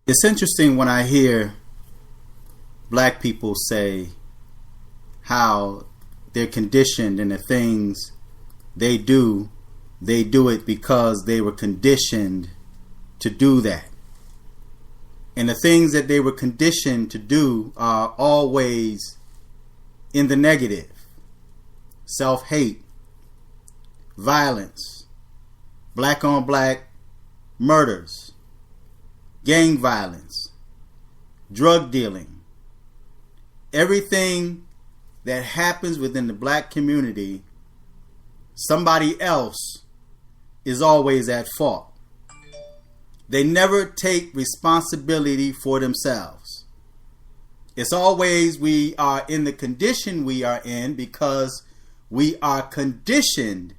It's interesting when I hear black people say how they're conditioned in the things they do it because they were conditioned to do that. And the things that they were conditioned to do are always in the negative. Self-hate, violence, black on black murders, gang violence, drug dealing. Everything that happens within the black community, somebody else is always at fault. They never take responsibility for themselves. It's always we are in the condition we are in because we are conditioned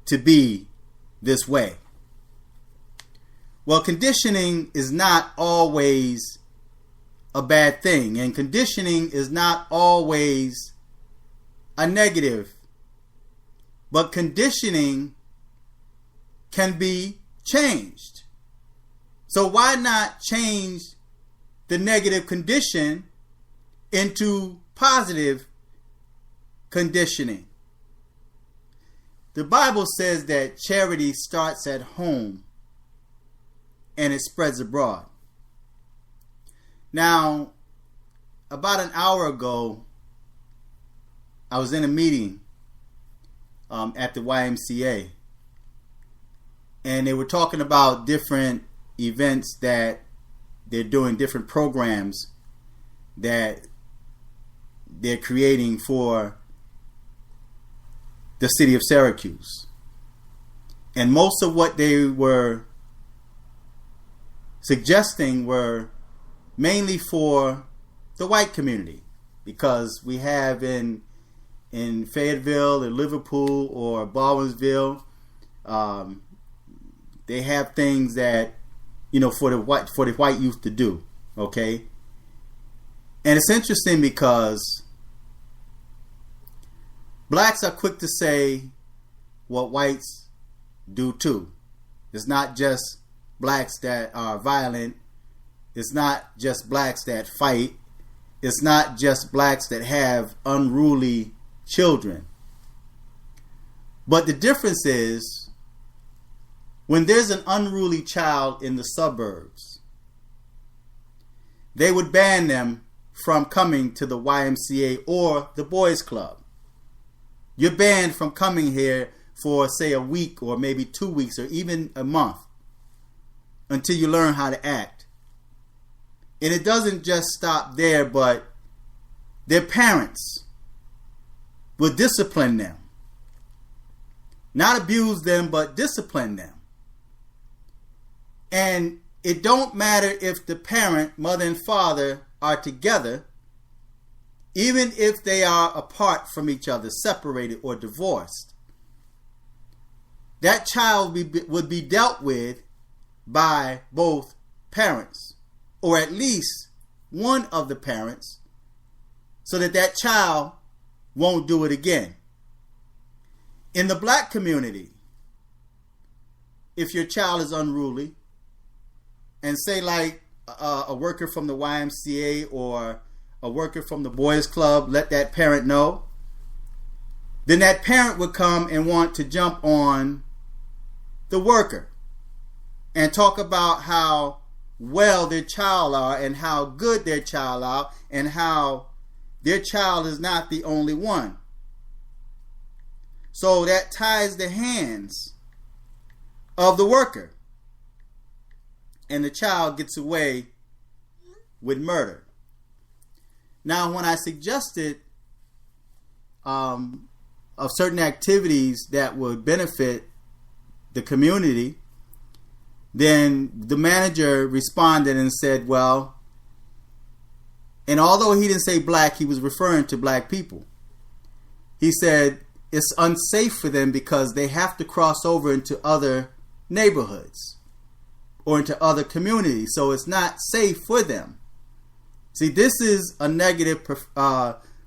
to be this way. Well, conditioning is not always a bad thing, and conditioning is not always a negative. But conditioning can be changed. So why not change the negative condition into positive conditioning? The Bible says that charity starts at home and it spreads abroad. Now, about an hour ago, I was in a meeting at the YMCA, and they were talking about different events that they're doing, different programs that they're creating for the city of Syracuse. And most of what they were suggesting were mainly for the white community, because we have in Fayetteville or Liverpool or Baldwinsville, they have things that, for the white youth to do. Okay, and it's interesting because blacks are quick to say what whites do too. It's not just blacks that are violent. It's not just blacks that fight. It's not just blacks that have unruly children. But the difference is, when there's an unruly child in the suburbs, they would ban them from coming to the YMCA or the Boys Club. You're banned from coming here for, say, a week or maybe 2 weeks or even a month until you learn how to act. And it doesn't just stop there, but their parents will discipline them. Not abuse them, but discipline them. And it don't matter if the parent, mother and father, are together, even if they are apart from each other, separated or divorced. That child would be dealt with by both parents, or at least one of the parents, so that child won't do it again. In the black community, if your child is unruly, and say like a worker from the YMCA or a worker from the Boys Club let that parent know, then that parent would come and want to jump on the worker and talk about how well their child are and how good their child are and how their child is not the only one. So that ties the hands of the worker, and the child gets away with murder. Now, when I suggested of certain activities that would benefit the community, then the manager responded and said, well, and although he didn't say black, he was referring to black people. He said it's unsafe for them because they have to cross over into other neighborhoods or into other communities. So it's not safe for them. See, this is a negative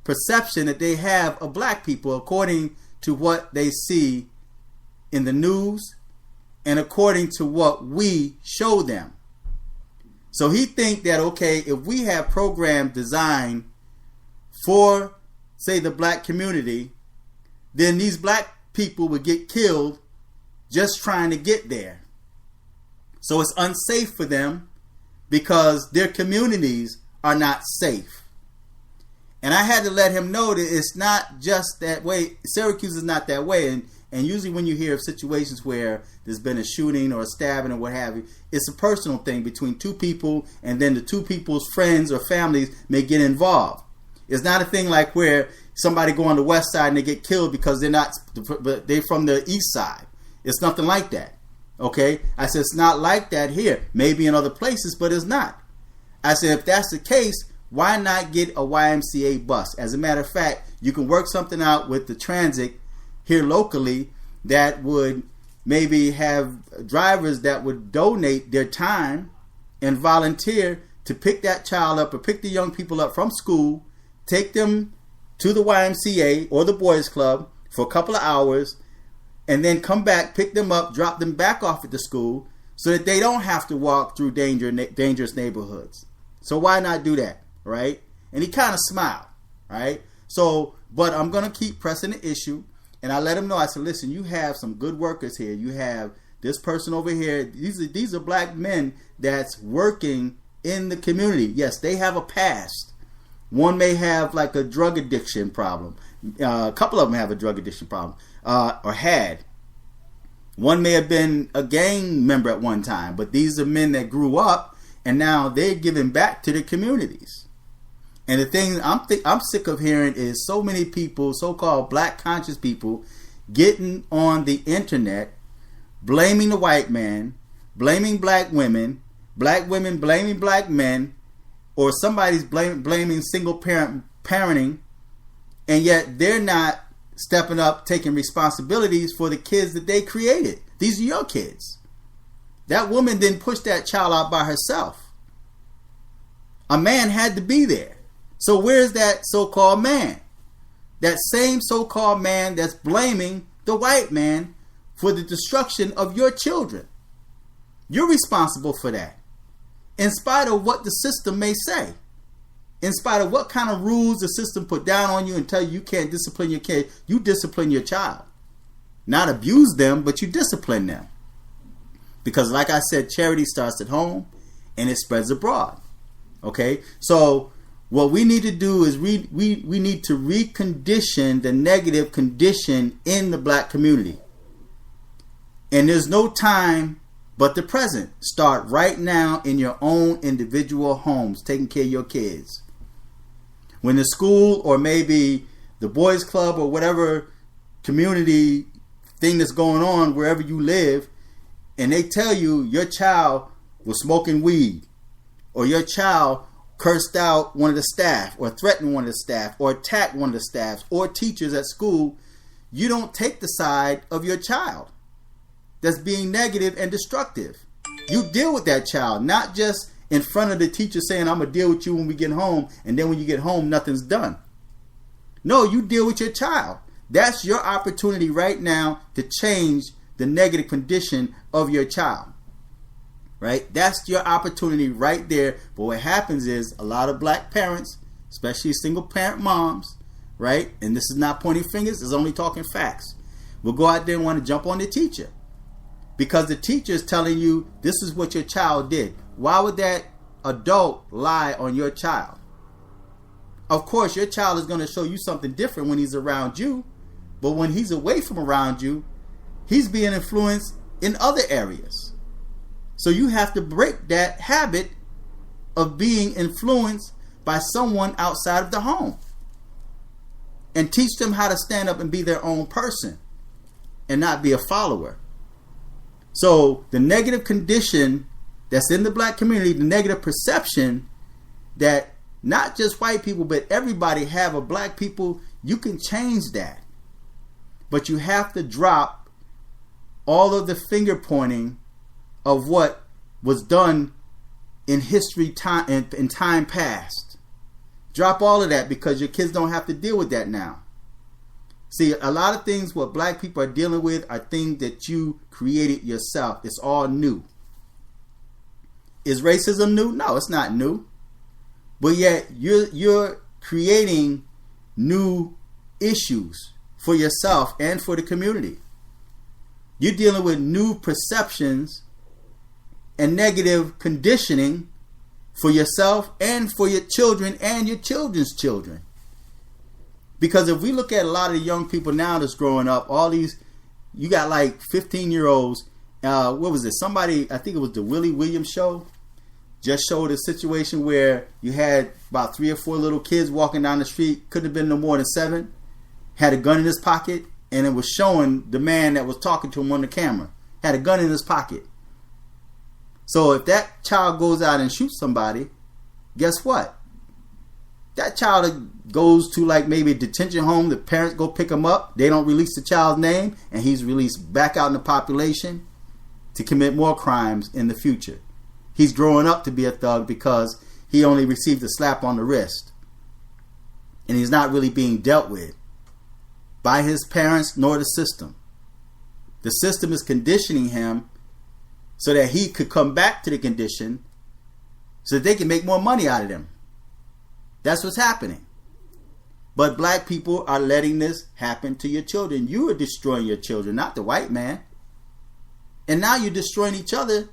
perception that they have of black people according to what they see in the news and according to what we show them. So he think that, okay, if we have programs designed for, say, the black community, then these black people would get killed just trying to get there. So it's unsafe for them because their communities are not safe. And I had to let him know that it's not just that way. Syracuse is not that way. And usually when you hear of situations where there's been a shooting or a stabbing or what have you, it's a personal thing between two people, and then the two people's friends or families may get involved. It's not a thing like where somebody go on the west side and they get killed because they're from the east side. It's nothing like that. Okay? I said, it's not like that here. Maybe in other places, but it's not. I said, if that's the case, why not get a YMCA bus? As a matter of fact, you can work something out with the transit here locally that would maybe have drivers that would donate their time and volunteer to pick that child up or pick the young people up from school, take them to the YMCA or the Boys Club for a couple of hours, and then come back, pick them up, drop them back off at the school so that they don't have to walk through dangerous neighborhoods. So why not do that, right? And he kind of smiled, right? So, but I'm going to keep pressing the issue. And I let him know, I said, listen, you have some good workers here. You have this person over here. These are black men that's working in the community. Yes, they have a past. One may have like a drug addiction problem. A couple of them have a drug addiction problem, or had. One may have been a gang member at one time, but these are men that grew up and now they're giving back to their communities. And the thing I'm sick of hearing is so many people, so-called black conscious people, getting on the internet, blaming the white man, blaming black women blaming black men, or somebody's blaming single parenting, and yet they're not stepping up, taking responsibilities for the kids that they created. These are your kids. That woman didn't push that child out by herself. A man had to be there. So where's that so-called man? That same so-called man that's blaming the white man for the destruction of your children. You're responsible for that. In spite of what the system may say. In spite of what kind of rules the system put down on you and tell you can't discipline your kid, you discipline your child. Not abuse them, but you discipline them. Because like I said, charity starts at home and it spreads abroad. Okay? So what we need to do is we need to recondition the negative condition in the black community. And there's no time but the present. Start right now in your own individual homes, taking care of your kids. When the school or maybe the boys club or whatever community thing that's going on wherever you live, and they tell you your child was smoking weed, or your child cursed out one of the staff, or threatened one of the staff, or attacked one of the staffs, or teachers at school, you don't take the side of your child that's being negative and destructive. You deal with that child, not just in front of the teacher saying, I'm going to deal with you when we get home, and then when you get home, nothing's done. No, you deal with your child. That's your opportunity right now to change the negative condition of your child. Right? That's your opportunity right there. But what happens is a lot of black parents, especially single parent moms, right? And this is not pointing fingers, it's only talking facts. Will go out there and want to jump on the teacher. Because the teacher is telling you this is what your child did. Why would that adult lie on your child? Of course, your child is going to show you something different when he's around you. But when he's away from around you, he's being influenced in other areas. So you have to break that habit of being influenced by someone outside of the home. And teach them how to stand up and be their own person and not be a follower. So the negative condition that's in the black community, the negative perception that not just white people but everybody have of black people, you can change that. But you have to drop all of the finger pointing of what was done in history, time in time past. Drop all of that because your kids don't have to deal with that now. See, a lot of things what black people are dealing with are things that you created yourself. It's all new. Is racism new? No, it's not new. But yet you're creating new issues for yourself and for the community. You're dealing with new perceptions and negative conditioning for yourself and for your children and your children's children. Because if we look at a lot of the young people now that's growing up, all these, you got like 15-year-olds. What was it? Somebody, I think it was the Willie Williams show, just showed a situation where you had about 3 or 4 little kids walking down the street, couldn't have been no more than 7, had a gun in his pocket, and it was showing the man that was talking to him on the camera, had a gun in his pocket. So if that child goes out and shoots somebody, guess what? That child goes to like maybe a detention home, the parents go pick him up, they don't release the child's name, and he's released back out in the population to commit more crimes in the future. He's growing up to be a thug because he only received a slap on the wrist. And he's not really being dealt with by his parents nor the system. The system is conditioning him so that he could come back to the condition so that they can make more money out of him. That's what's happening. But black people are letting this happen to your children. You are destroying your children, not the white man. And now you're destroying each other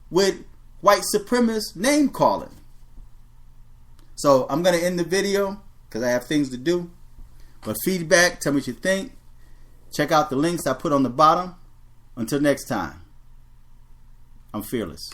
with white supremacist name calling. So I'm going to end the video because I have things to do. But feedback, tell me what you think. Check out the links I put on the bottom. Until next time, I'm fearless.